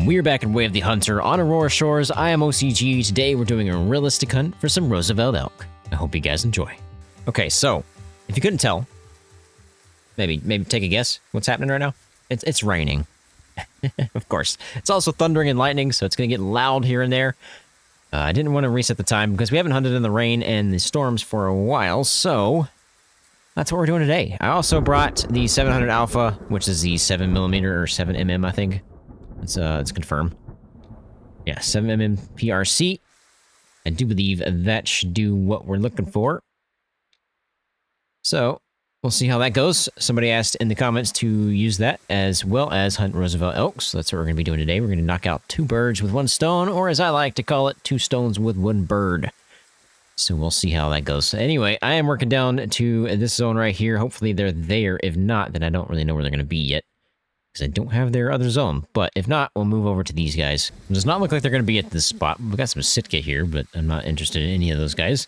We're back in Way of the Hunter on Aurora Shores. I am OCG. Today we're doing a realistic hunt for some Roosevelt elk. I hope you guys enjoy. Okay, so if you couldn't tell, maybe take a guess what's happening right now. It's raining. Of course. It's also thundering and lightning, so it's gonna get loud here and there. I didn't want to reset the time because we haven't hunted in the rain and the storms for a while, so that's what we're doing today. I also brought the 700 Alpha, which is the 7mm or 7mm, I think. It's confirmed. Yeah, 7mm PRC. I do believe that should do what we're looking for. So, we'll see how that goes. Somebody asked in the comments to use that as well as hunt Roosevelt elk. So that's what we're going to be doing today. We're going to knock out 2 birds with 1 stone, or as I like to call it, 2 stones with 1 bird. So we'll see how that goes. Anyway, I am working down to this zone right here. Hopefully they're there. If not, then I don't really know where they're going to be yet, because I don't have their other zone. But if not, we'll move over to these guys. It does not look like they're going to be at this spot. We've got some Sitka here, but I'm not interested in any of those guys.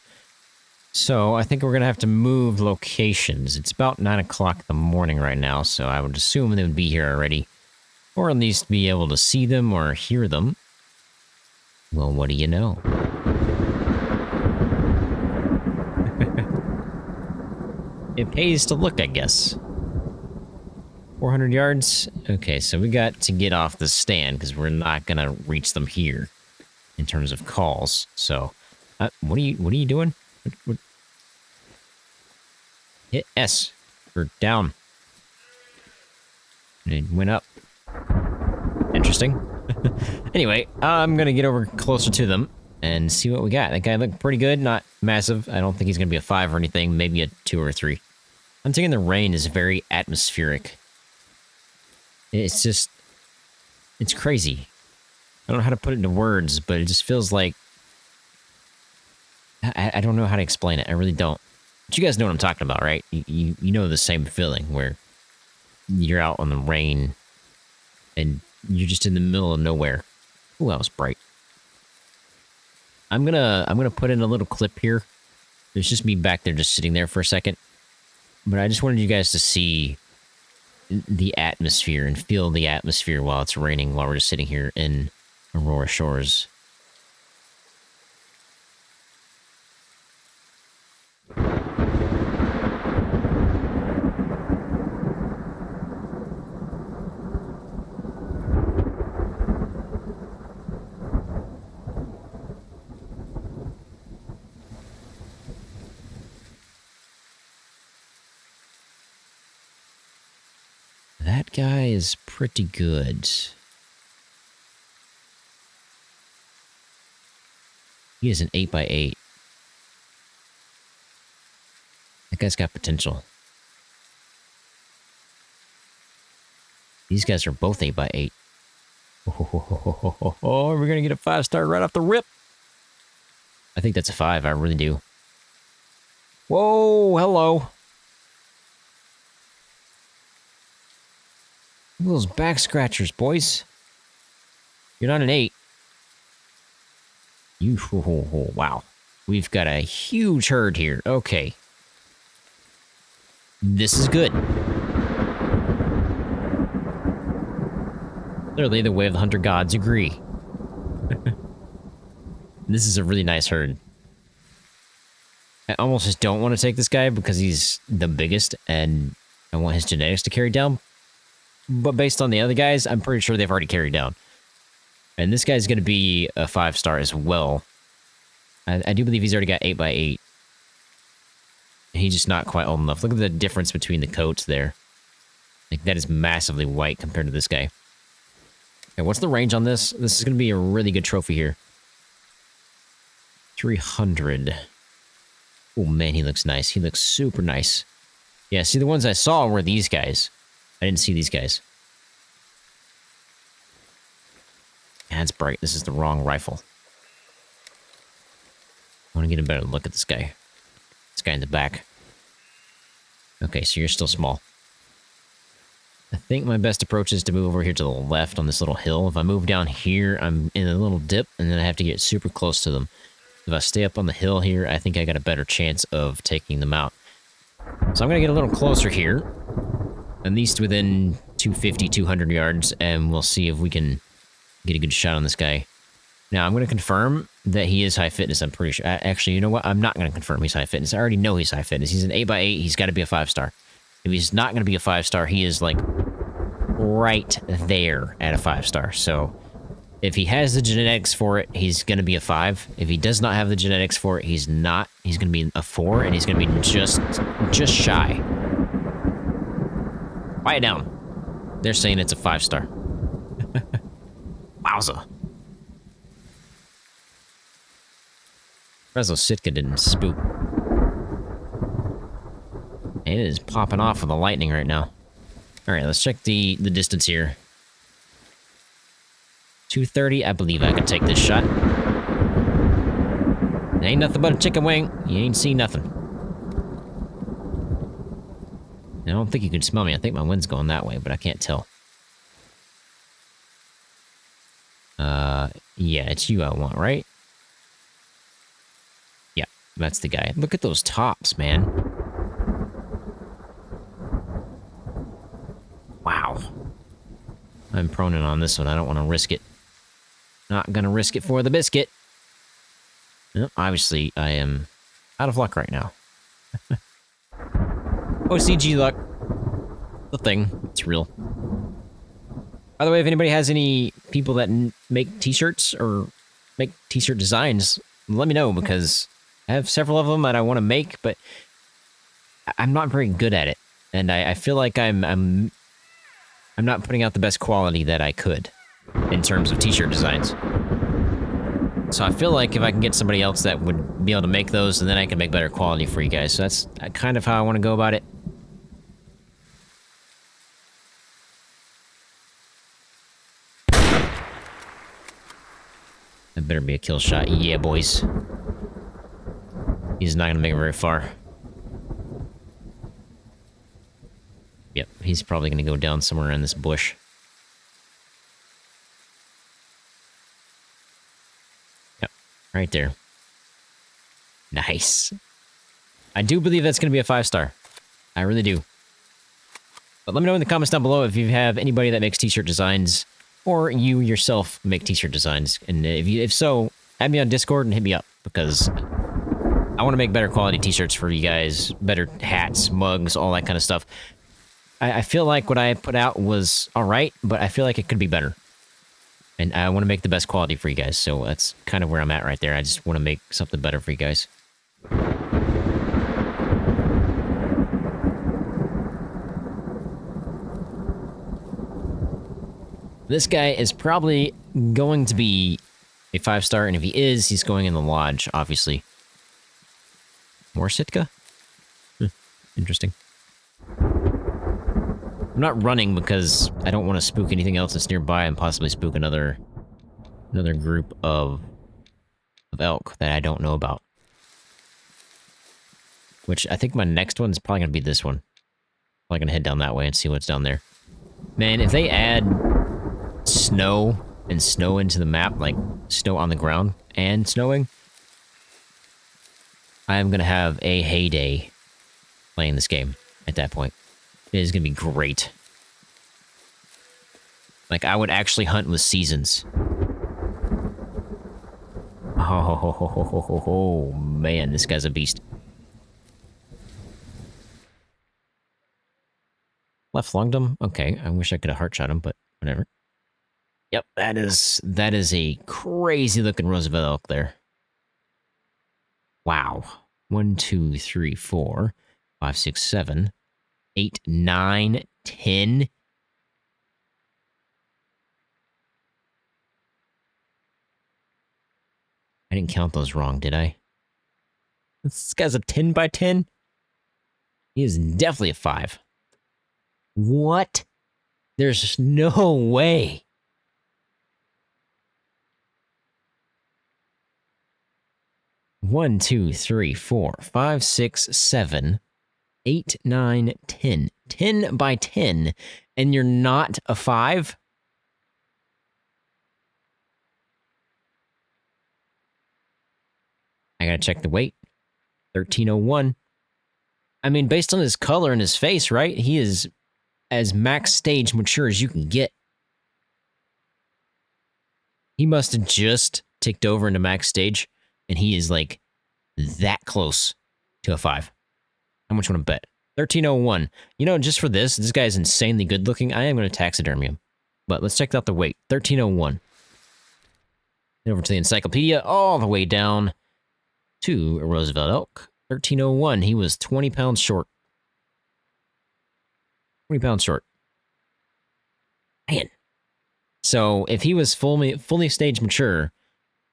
So I think we're going to have to move locations. It's about 9 o'clock in the morning right now, so I would assume they would be here already. Or at least be able to see them or hear them. Well, what do you know? It pays to look, I guess. 400 yards? Okay, so we got to get off the stand because we're not going to reach them here in terms of calls. So, what are you doing? What? Hit S for down. And it went up. Interesting. Anyway, I'm going to get over closer to them and see what we got. That guy looked pretty good, not massive. I don't think he's going to be a 5 or anything, maybe a 2 or 3. Hunting in the rain is very atmospheric. It's just, it's crazy. I don't know how to put it into words, but it just feels like, I don't know how to explain it. I really don't. But you guys know what I'm talking about, right? You know the same feeling where you're out on the rain and you're just in the middle of nowhere. Ooh, that was bright. I'm gonna put in a little clip here. There's just me back there just sitting there for a second. But I just wanted you guys to see the atmosphere and feel the atmosphere while it's raining, while we're just sitting here in Aurora Shores. That guy is pretty good. He is an 8x8. That guy's got potential. These guys are both 8x8. Oh, we're going to get a 5-star right off the rip. I think that's a 5. I really do. Whoa, hello. Look at those back scratchers, boys. You're not an 8. Wow. We've got a huge herd here. Okay. This is good. Clearly, the Way of the Hunter gods agree. This is a really nice herd. I almost just don't want to take this guy because he's the biggest and I want his genetics to carry down. But based on the other guys, I'm pretty sure they've already carried down. And this guy's going to be a 5-star as well. I do believe he's already got 8x8. He's just not quite old enough. Look at the difference between the coats there. Like, that is massively white compared to this guy. Okay, what's the range on this? This is going to be a really good trophy here. 300. Oh, man, he looks nice. He looks super nice. Yeah, see, the ones I saw were these guys. I didn't see these guys. That's bright. This is the wrong rifle. I want to get a better look at this guy. This guy in the back. Okay, so you're still small. I think my best approach is to move over here to the left on this little hill. If I move down here, I'm in a little dip, and then I have to get super close to them. If I stay up on the hill here, I think I got a better chance of taking them out. So I'm going to get a little closer here. At least within 250, 200 yards, and we'll see if we can get a good shot on this guy. Now, I'm going to confirm that he is high fitness, I'm pretty sure. Actually, you know what? I'm not going to confirm he's high fitness. I already know he's high fitness. He's an 8x8. He's got to be a 5-star. If he's not going to be a 5-star, he is, like, right there at a 5-star. So, if he has the genetics for it, he's going to be a 5. If he does not have the genetics for it, he's not. He's going to be a 4, and he's going to be just shy. Quiet down. They're saying it's a 5-star. Wowza. Rezo Sitka didn't spook. And it is popping off with the lightning right now. Alright, let's check the distance here. 230, I believe I can take this shot. It ain't nothing but a chicken wing. You ain't seen nothing. I don't think you can smell me. I think my wind's going that way, but I can't tell. Yeah, it's you I want, right? Yeah, that's the guy. Look at those tops, man. Wow. I'm proning on this one. I don't want to risk it. Not gonna risk it for the biscuit. Well, obviously, I am out of luck right now. OCG luck. The thing. It's real. By the way, if anybody has any people that make t-shirts or make t-shirt designs, let me know, because I have several of them that I want to make, but I'm not very good at it. And I feel like I'm not putting out the best quality that I could in terms of t-shirt designs. So I feel like if I can get somebody else that would be able to make those, and then I can make better quality for you guys. So that's kind of how I want to go about it. That better be a kill shot. Yeah, boys. He's not going to make it very far. Yep, he's probably going to go down somewhere in this bush. Yep, right there. Nice. I do believe that's going to be a 5-star. I really do. But let me know in the comments down below if you have anybody that makes t-shirt designs, or you yourself make t-shirt designs. And if so, add me on Discord and hit me up, because I want to make better quality t-shirts for you guys. Better hats, mugs, all that kind of stuff. I feel like what I put out was alright, but I feel like it could be better. And I want to make the best quality for you guys, so that's kind of where I'm at right there. I just want to make something better for you guys. This guy is probably going to be a 5-star, and if he is, he's going in the lodge, obviously. More Sitka? Interesting. I'm not running because I don't want to spook anything else that's nearby and possibly spook another group of elk that I don't know about. Which I think my next one is probably going to be this one. Probably going to head down that way and see what's down there. Man, if they add snow and snow into the map, like snow on the ground and snowing, I'm going to have a heyday playing this game at that point. It is going to be great. Like, I would actually hunt with seasons. Oh, man, this guy's a beast. Left lunged him? Okay, I wish I could have heart shot him, but whatever. Yep, that is a crazy looking Roosevelt Elk there. Wow. 1, 2, 3, 4, 5, 6, 7, 8, 9, 10. I didn't count those wrong, did I? This guy's a 10 by 10? He is definitely a 5. What? There's no way. One, 2, 3, 4, 5, 6, 7, 8, 9, 10. 10 by 10, and you're not a 5? I gotta check the weight. 1301. I mean, based on his color and his face, right? He is as max stage mature as you can get. He must have just ticked over into max stage, and he is like that close to a 5. How much you want to bet? 1301. You know, just for this guy is insanely good looking. I am going to taxidermy him. But let's check out the weight. 1301. Head over to the encyclopedia, all the way down to a Roosevelt Elk. 1301. He was 20 pounds short. 20 pounds short. Man. So if he was fully stage mature,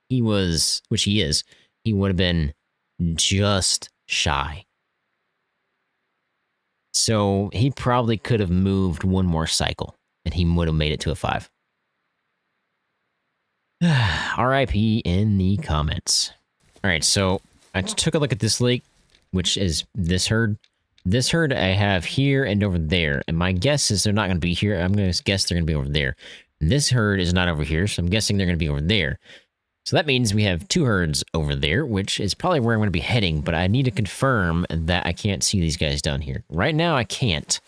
he was, which he is, he would have been just shy. So he probably could have moved one more cycle, and he would have made it to a 5. R.I.P. in the comments. All right, so I took a look at this lake, which is this herd. This herd I have here and over there, and my guess is they're not going to be here. I'm going to guess they're going to be over there. This herd is not over here, so I'm guessing they're going to be over there. So that means we have 2 herds over there, which is probably where I'm going to be heading, but I need to confirm that I can't see these guys down here. Right now, I can't.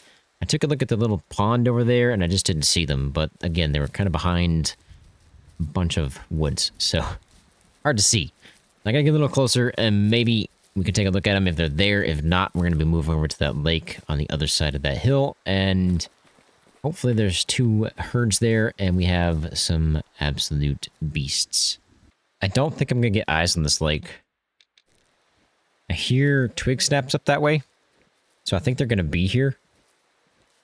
I took a look at the little pond over there, and I just didn't see them, but again, they were kind of behind a bunch of woods, so hard to see. I gotta get a little closer, and maybe we can take a look at them if they're there. If not, we're going to be moving over to that lake on the other side of that hill, and hopefully there's 2 herds there, and we have some absolute beasts. I don't think I'm going to get eyes on this lake. I hear twig snaps up that way, so I think they're going to be here.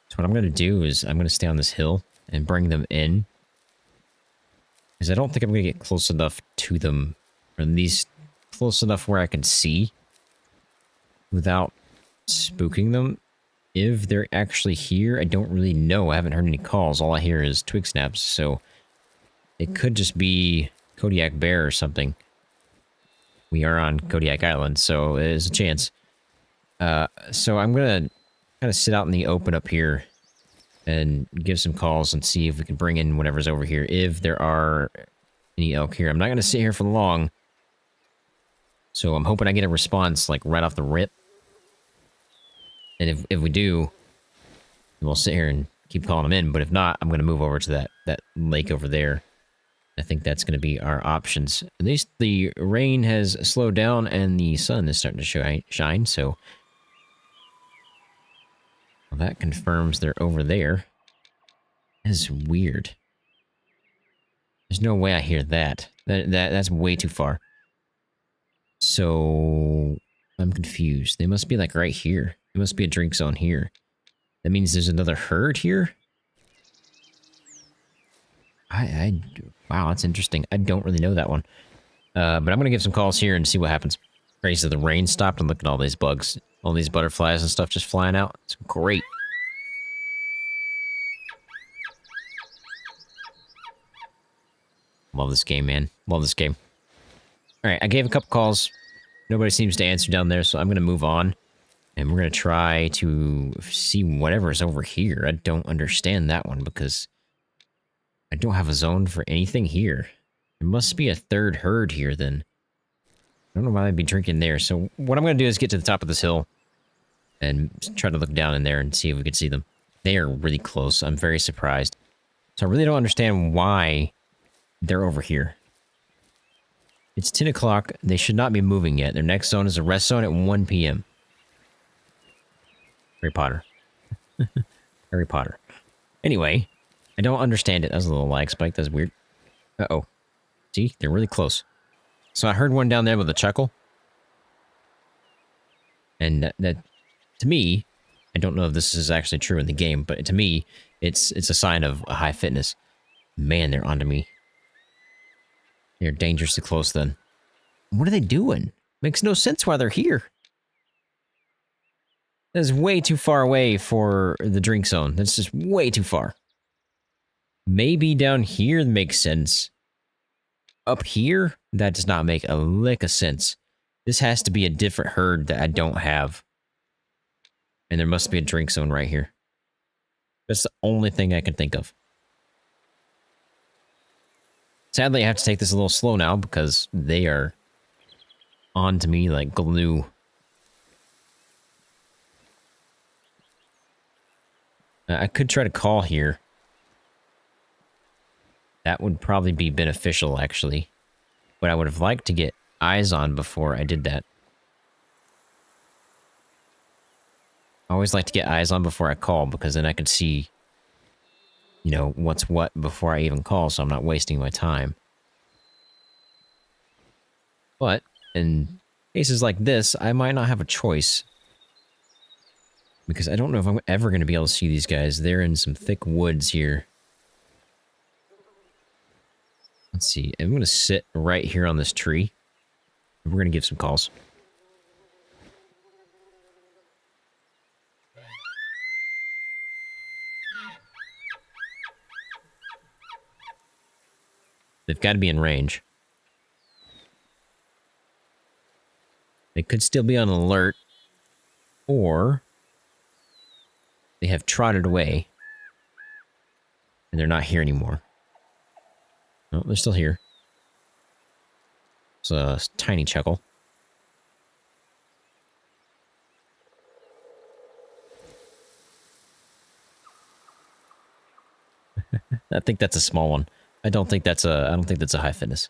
So what I'm going to do is I'm going to stay on this hill and bring them in, because I don't think I'm going to get close enough to them, or at least close enough where I can see without spooking them. If they're actually here, I don't really know. I haven't heard any calls. All I hear is twig snaps, so it could just be Kodiak bear or something. We are on Kodiak Island, so there's a chance. So I'm gonna kind of sit out in the open up here and give some calls and see if we can bring in whatever's over here, if there are any elk here. I'm not gonna sit here for long, so I'm hoping I get a response like right off the rip. And if we do, we'll sit here and keep calling them in. But if not, I'm gonna move over to that lake over there. I think that's going to be our options. At least the rain has slowed down and the sun is starting to shine, so well, that confirms they're over there. That is weird. There's no way I hear that. That's way too far. So I'm confused. They must be like right here. There must be a drink zone here. That means there's another herd here? Wow, that's interesting. I don't really know that one. But I'm going to give some calls here and see what happens. Crazy, the rain stopped, and look at all these bugs. All these butterflies and stuff just flying out. It's great. Love this game, man. Love this game. Alright, I gave a couple calls. Nobody seems to answer down there, so I'm going to move on. And we're going to try to see whatever's over here. I don't understand that one because I don't have a zone for anything here. There must be a 3rd herd here, then. I don't know why I'd be drinking there. So what I'm going to do is get to the top of this hill and try to look down in there and see if we can see them. They are really close. I'm very surprised. So I really don't understand why they're over here. It's 10 o'clock. They should not be moving yet. Their next zone is a rest zone at 1 p.m. Harry Potter. Harry Potter. Anyway, I don't understand it. That was a little lag spike. That's weird. Uh-oh. See? They're really close. So I heard one down there with a chuckle. And that to me, I don't know if this is actually true in the game, but to me, it's a sign of a high fitness. Man, they're onto me. They're dangerously close then. What are they doing? Makes no sense why they're here. That's way too far away for the drink zone. That's just way too far. Maybe down here makes sense. Up here, that does not make a lick of sense. This has to be a different herd that I don't have. And there must be a drink zone right here. That's the only thing I can think of. Sadly, I have to take this a little slow now because they are on to me like glue. I could try to call here. That would probably be beneficial, actually. But I would have liked to get eyes on before I did that. I always like to get eyes on before I call, because then I can see, you know, what's what before I even call, so I'm not wasting my time. But in cases like this, I might not have a choice. Because I don't know if I'm ever going to be able to see these guys. They're in some thick woods here. Let's see. I'm going to sit right here on this tree. We're going to give some calls. They've got to be in range. They could still be on alert. Or they have trotted away. And they're not here anymore. No, they're still here. It's a tiny chuckle. I think that's a small one. I don't think that's a high fitness.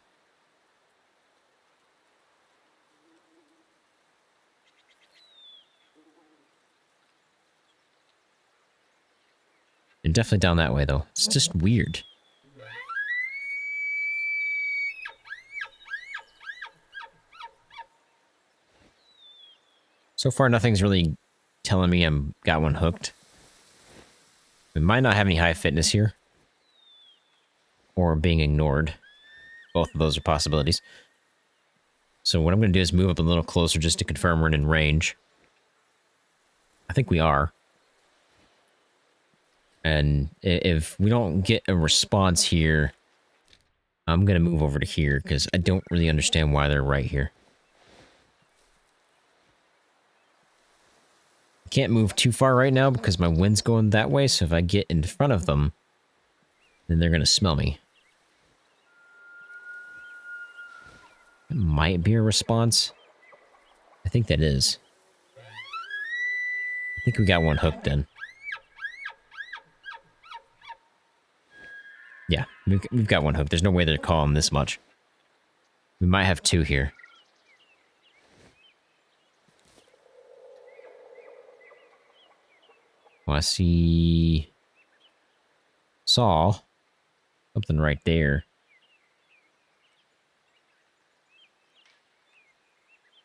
They're definitely down that way though. It's just weird. So far, nothing's really telling me I'm got one hooked. We might not have any high fitness here. Or being ignored. Both of those are possibilities. So what I'm going to do is move up a little closer just to confirm we're in range. I think we are. And if we don't get a response here, I'm going to move over to here because I don't really understand why they're right here. I can't move too far right now because my wind's going that way, so if I get in front of them, then they're going to smell me. It might be a response. I think that is. I think we got one hooked then. Yeah, we've got one hooked. There's no way they're calling this much. We might have two here. Well, I see... Saw something right there.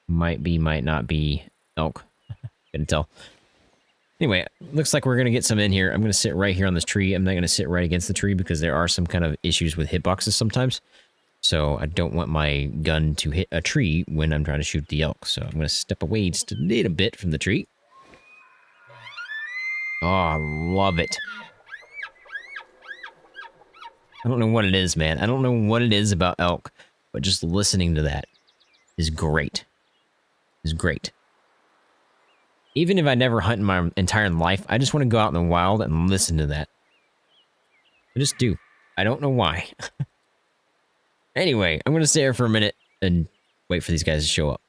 Might be, might not be elk. Couldn't tell. Anyway, looks like we're going to get some in here. I'm going to sit right here on this tree. I'm not going to sit right against the tree because there are some kind of issues with hitboxes sometimes. So I don't want my gun to hit a tree when I'm trying to shoot the elk. So I'm going to step away just a little bit from the tree. Oh, I love it. I don't know what it is, man. I don't know what it is about elk, but just listening to that is great. Is great. Even if I never hunt in my entire life, I just want to go out in the wild and listen to that. I just do. I don't know why. Anyway, I'm going to stay here for a minute and wait for these guys to show up.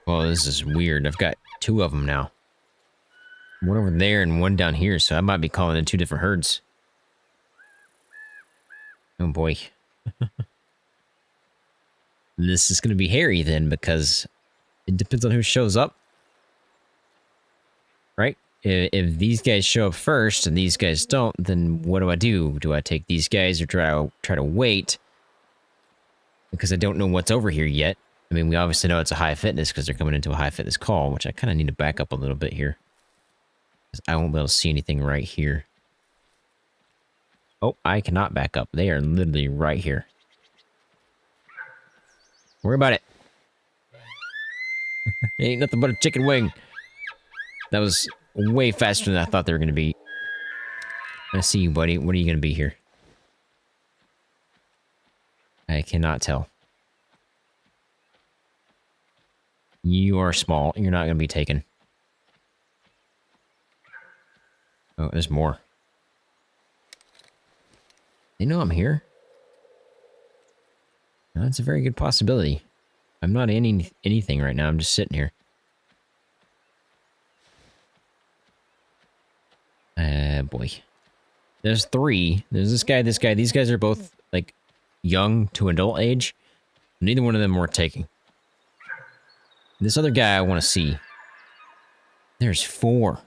Well, this is weird. I've got two of them now. One over there and one down here, so I might be calling in two different herds. Oh boy. This is going to be hairy then, because it depends on who shows up. Right? If these guys show up first and these guys don't, then what do? Do I take these guys or try to wait? Because I don't know what's over here yet. I mean, we obviously know it's a high fitness because they're coming into a high fitness call, which I kind of need to back up a little bit here. Because I won't be able to see anything right here. Oh, I cannot back up. They are literally right here. Don't worry about it. It ain't nothing but a chicken wing. That was way faster than I thought they were going to be. I see you, buddy. What are you going to be here? I cannot tell. You are small. You're not going to be taken. Oh, there's more. They know I'm here. That's a very good possibility. I'm not in anything right now. I'm just sitting here. Boy. There's three. There's this guy, this guy. These guys are both, like, young to adult age. Neither one of them worth taking. This other guy I want to see. There's 4.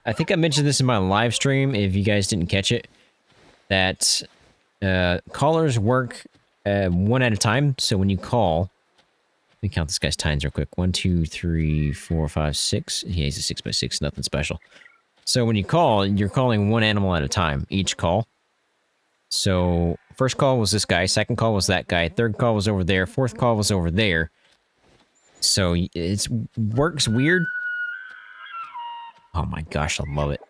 I think I mentioned this in my live stream, if you guys didn't catch it, that callers work 1 at a time. So when you call, let me count this guy's tines real quick. 1, 2, 3, 4, 5, 6. Yeah, he's a 6x6, nothing special. So when you call, you're calling 1 animal at a time, each call. So first call was this guy, second call was that guy, third call was over there, fourth call was over there. So it works weird. Oh my gosh, I love it.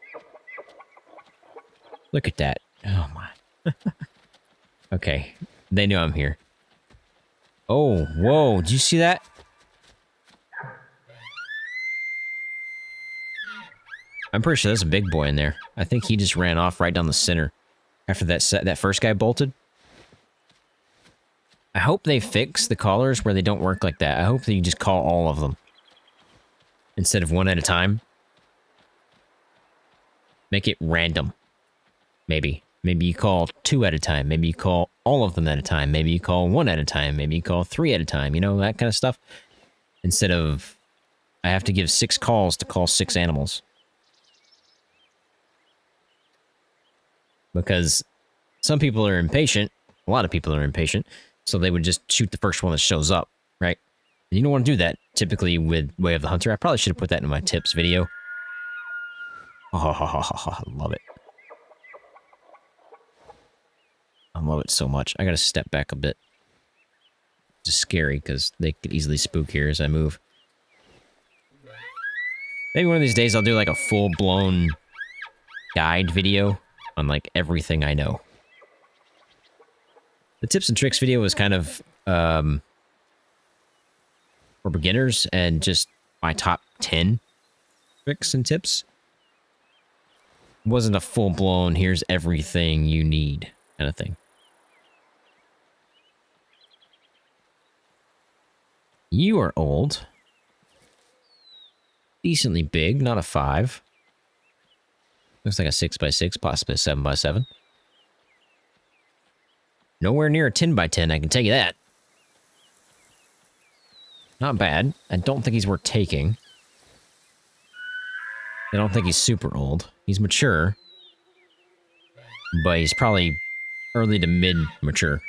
Look at that. Oh my. Okay, they know I'm here. Oh, whoa, did you see that? I'm pretty sure there's a big boy in there. I think he just ran off right down the center after that first guy bolted. I hope they fix the callers where they don't work like that. I hope that you just call all of them instead of 1 at a time. Make it random. Maybe you call 2 at a time. Maybe you call all of them at a time. Maybe you call 1 at a time. Maybe you call 3 at a time. You know, that kind of stuff. Instead of, I have to give 6 calls to call 6 animals. Because some people are impatient. A lot of people are impatient. So they would just shoot the first one that shows up, right? And you don't want to do that, typically, with Way of the Hunter. I probably should have put that in my tips video. Oh, I love it. I love it so much. I gotta step back a bit. It's just scary, because they could easily spook here as I move. Maybe one of these days I'll do, like, a full-blown guide video on, like, everything I know. The tips and tricks video was kind of, for beginners, and just my top 10 tricks and tips. It wasn't a full-blown, here's everything you need kind of thing. You are old. Decently big, not a 5. Looks like a 6x6, possibly a 7x7. Nowhere near a 10x10, I can tell you that. Not bad. I don't think he's worth taking. I don't think he's super old. He's mature. But he's probably early to mid-mature.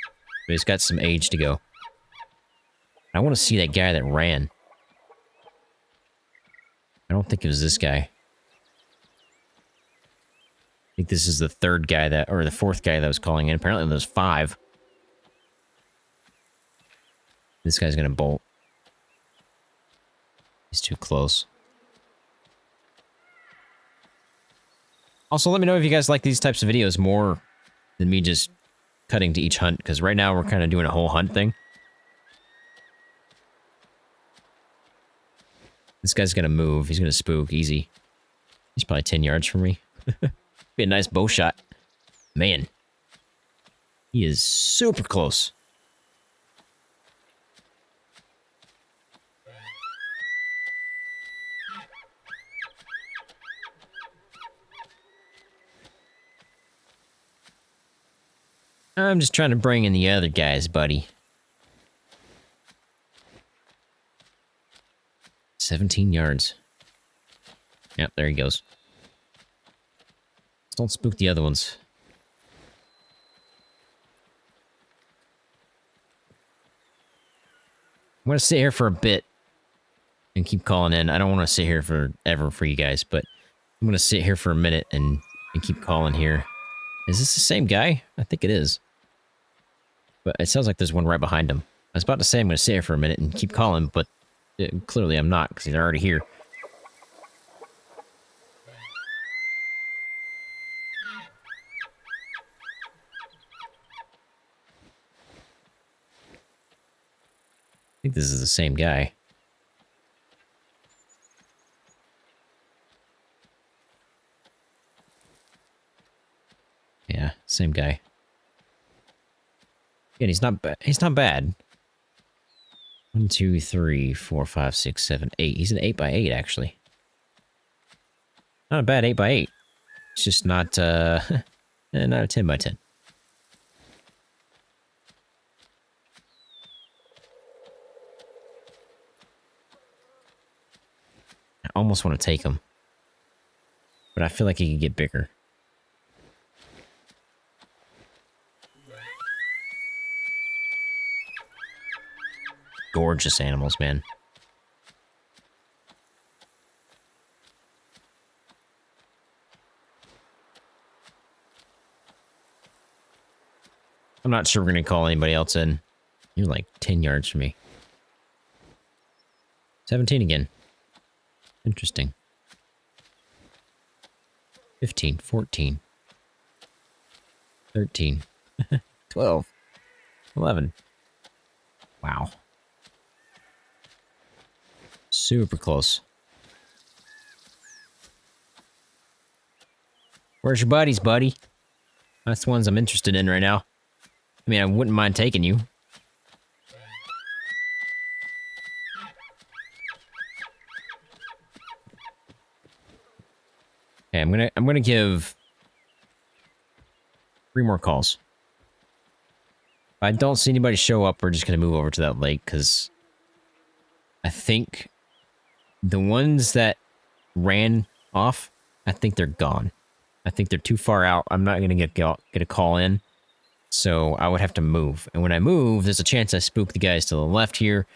But he's got some age to go. I want to see that guy that ran. I don't think it was this guy. I think this is the third guy that, or the fourth guy that was calling in. Apparently there's 5. This guy's gonna bolt. He's too close. Also, let me know if you guys like these types of videos more than me just cutting to each hunt, because right now we're kind of doing a whole hunt thing. This guy's gonna move. He's gonna spook. Easy. He's probably 10 yards from me. Be a nice bow shot. Man. He is super close. I'm just trying to bring in the other guys, buddy. 17 yards. Yep, there he goes. Don't spook the other ones. I'm gonna sit here for a bit and keep calling in. I don't want to sit here forever for you guys, but I'm gonna sit here for a minute and keep calling here. Is this the same guy? I think it is. But it sounds like there's one right behind him. I was about to say I'm gonna sit here for a minute and keep calling, but clearly I'm not, because he's already here. I think this is the same guy. Yeah, same guy. Again, he's not bad. He's not bad. 1, 2, 3, 4, 5, 6, 7, 8. He's an 8x8, actually. Not a bad 8x8. It's just not, not a 10 by 10. I almost want to take him. But I feel like he could get bigger. Gorgeous animals, man. I'm not sure we're going to call anybody else in. You're like 10 yards from me. 17 again. Interesting. 15, 14, 13, 12, 11. Wow. Super close. Where's your buddies, buddy? That's the ones I'm interested in right now. I mean, I wouldn't mind taking you. Okay, I'm gonna give 3 more calls. If I don't see anybody show up, we're just gonna move over to that lake, because I think the ones that ran off, I think they're gone. I think they're too far out. I'm not gonna get a call in, so I would have to move. And when I move, there's a chance I spook the guys to the left here,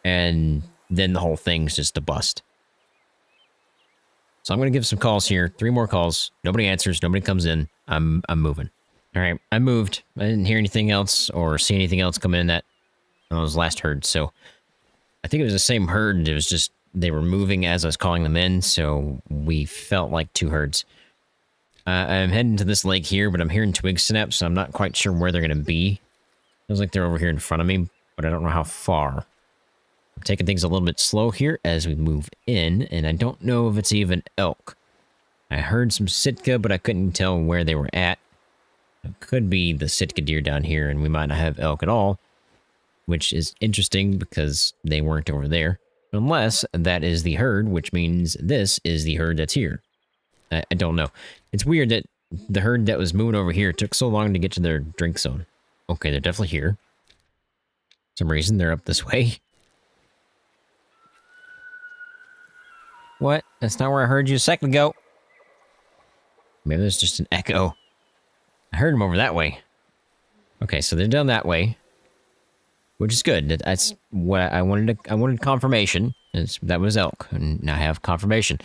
and then the whole thing's just a bust. So I'm going to give some calls here. 3 more calls. Nobody answers. Nobody comes in. I'm moving. All right. I moved. I didn't hear anything else or see anything else come in that those last herds. So I think it was the same herd. It was just they were moving as I was calling them in. So we felt like 2 herds. I'm heading to this lake here, but I'm hearing twig snaps. So I'm not quite sure where they're going to be. Feels like they're over here in front of me, but I don't know how far. I'm taking things a little bit slow here as we move in, and I don't know if it's even elk. I heard some Sitka, but I couldn't tell where they were at. It could be the Sitka deer down here, and we might not have elk at all, which is interesting because they weren't over there. Unless that is the herd, which means this is the herd that's here. I don't know. It's weird that the herd that was moving over here took so long to get to their drink zone. Okay, they're definitely here. For some reason, they're up this way. What? That's not where I heard you a second ago. Maybe there's just an echo. I heard them over that way. Okay, so they're down that way, which is good. That's what I wanted. I wanted confirmation. That was elk, and now I have confirmation.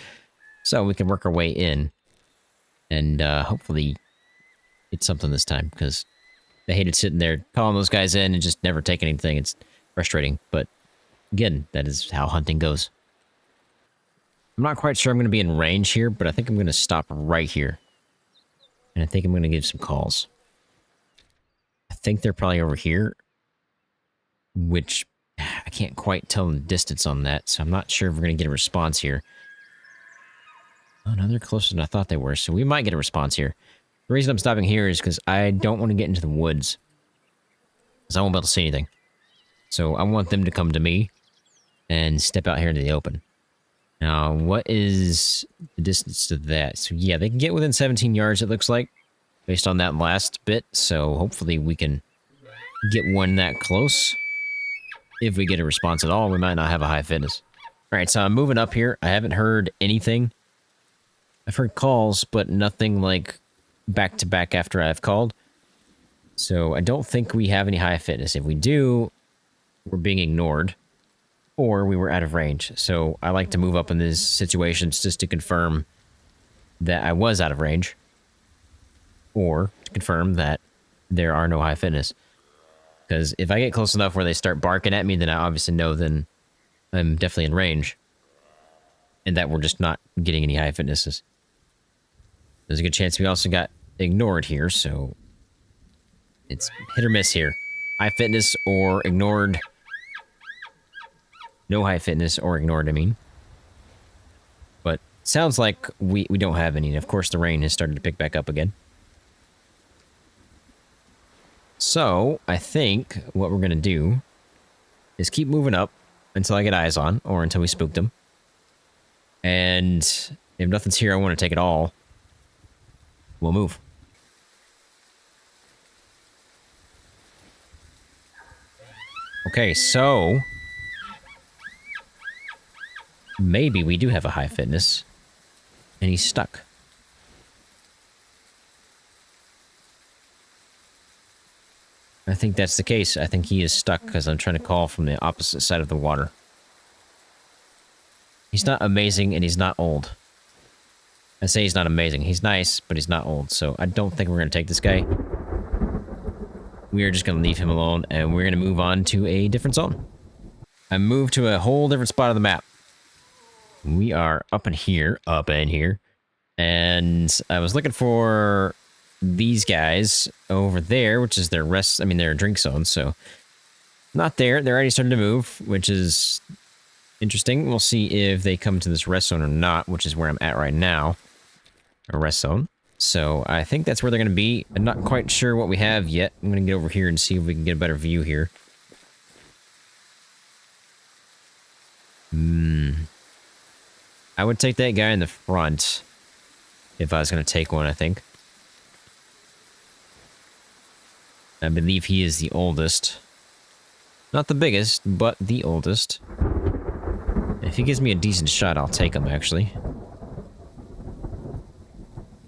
So we can work our way in, and hopefully get something this time, because I hated sitting there calling those guys in and just never taking anything. It's frustrating, but again, that is how hunting goes. I'm not quite sure I'm going to be in range here, but I think I'm going to stop right here. And I think I'm going to give some calls. I think they're probably over here, which I can't quite tell the distance on that, so I'm not sure if we're going to get a response here. Oh, no, they're closer than I thought they were, so we might get a response here. The reason I'm stopping here is because I don't want to get into the woods, because I won't be able to see anything. So I want them to come to me and step out here into the open. Now, what is the distance to that? So, yeah, they can get within 17 yards, it looks like, based on that last bit. So, hopefully we can get one that close. If we get a response at all, we might not have a high fitness. All right, so I'm moving up here. I haven't heard anything. I've heard calls, but nothing like back-to-back after I've called. So, I don't think we have any high fitness. If we do, we're being ignored. Or we were out of range. So I like to move up in these situations just to confirm that I was out of range. Or to confirm that there are no high fitness. Because if I get close enough where they start barking at me, then I obviously know then I'm definitely in range. And that we're just not getting any high fitnesses. There's a good chance we also got ignored here, so it's hit or miss here. High fitness or ignored. No high fitness or ignored, I mean. But sounds like we don't have any. And of course, the rain has started to pick back up again. So, I think what we're going to do is keep moving up until I get eyes on, or until we spook them. And if nothing's here, I want to take it all. we'll move. Okay, so maybe we do have a high fitness, and he's stuck. I think that's the case. I think he is stuck because I'm trying to call from the opposite side of the water. He's not amazing, and he's not old. I say he's not amazing. He's nice, but he's not old, so I don't think we're going to take this guy. We are just going to leave him alone, and we're going to move on to a different zone. I moved to a whole different spot of the map. We are up in here, and I was looking for these guys over there, which is their their drink zone, so not there. They're already starting to move, which is interesting. We'll see if they come to this rest zone or not, which is where I'm at right now. A rest zone. So I think that's where they're going to be. I'm not quite sure what we have yet. I'm going to get over here and see if we can get a better view here. I would take that guy in the front if I was going to take one, I think. I believe he is the oldest. Not the biggest, but the oldest. If he gives me a decent shot, I'll take him, actually.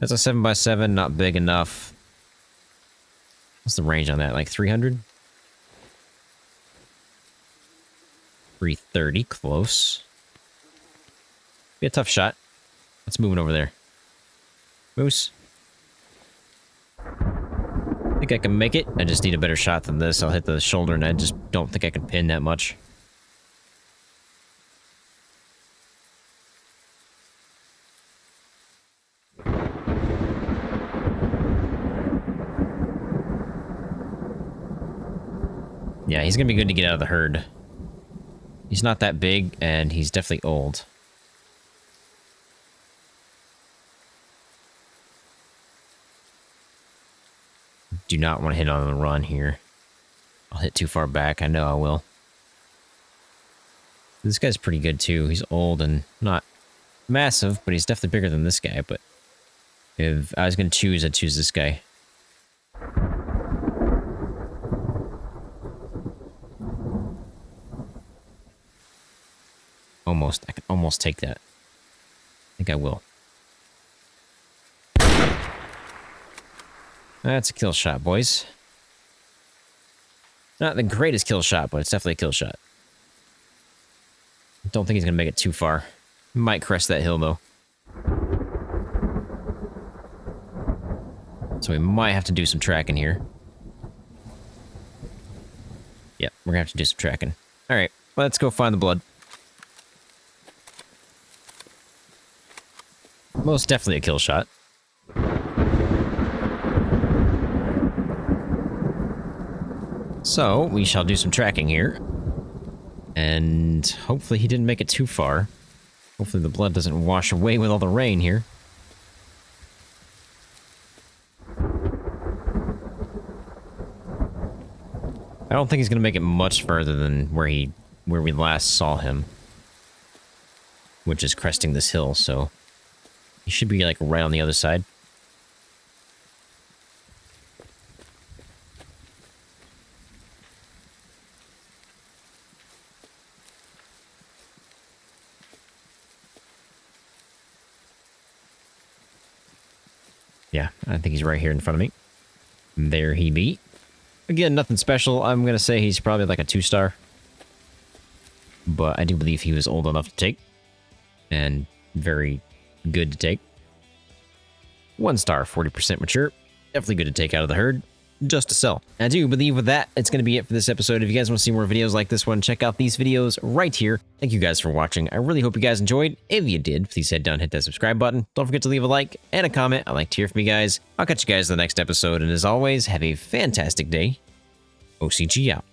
That's a 7x7, not big enough. What's the range on that? Like 300? 330, close. Be a tough shot. Let's move it over there. Moose. I think I can make it. I just need a better shot than this. I'll hit the shoulder, and I just don't think I can pin that much. Yeah, he's gonna be good to get out of the herd. He's not that big, and he's definitely old. Do not want to hit on the run here. I'll hit too far back. I know I will. This guy's pretty good, too. He's old and not massive, but he's definitely bigger than this guy. But if I was going to choose, I'd choose this guy. Almost. I can almost take that. I think I will. That's a kill shot, boys. Not the greatest kill shot, but it's definitely a kill shot. Don't think he's going to make it too far. Might crest that hill, though. So we might have to do some tracking here. Yep, we're going to have to do some tracking. Alright, let's go find the blood. Most definitely a kill shot. So, we shall do some tracking here. And hopefully he didn't make it too far. Hopefully the blood doesn't wash away with all the rain here. I don't think he's going to make it much further than where we last saw him. Which is cresting this hill, so he should be like right on the other side. Yeah, I think he's right here in front of me. There he be. Again, nothing special. I'm going to say he's probably like a 2-star. But I do believe he was old enough to take. And very good to take. 1-star, 40% mature. Definitely good to take out of the herd. Just to sell. I do believe with that, it's going to be it for this episode. If you guys want to see more videos like this one, check out these videos right here. Thank you guys for watching. I really hope you guys enjoyed. If you did, please head down, hit that subscribe button. Don't forget to leave a like and a comment. I like to hear from you guys. I'll catch you guys in the next episode. And as always, have a fantastic day. OCG out.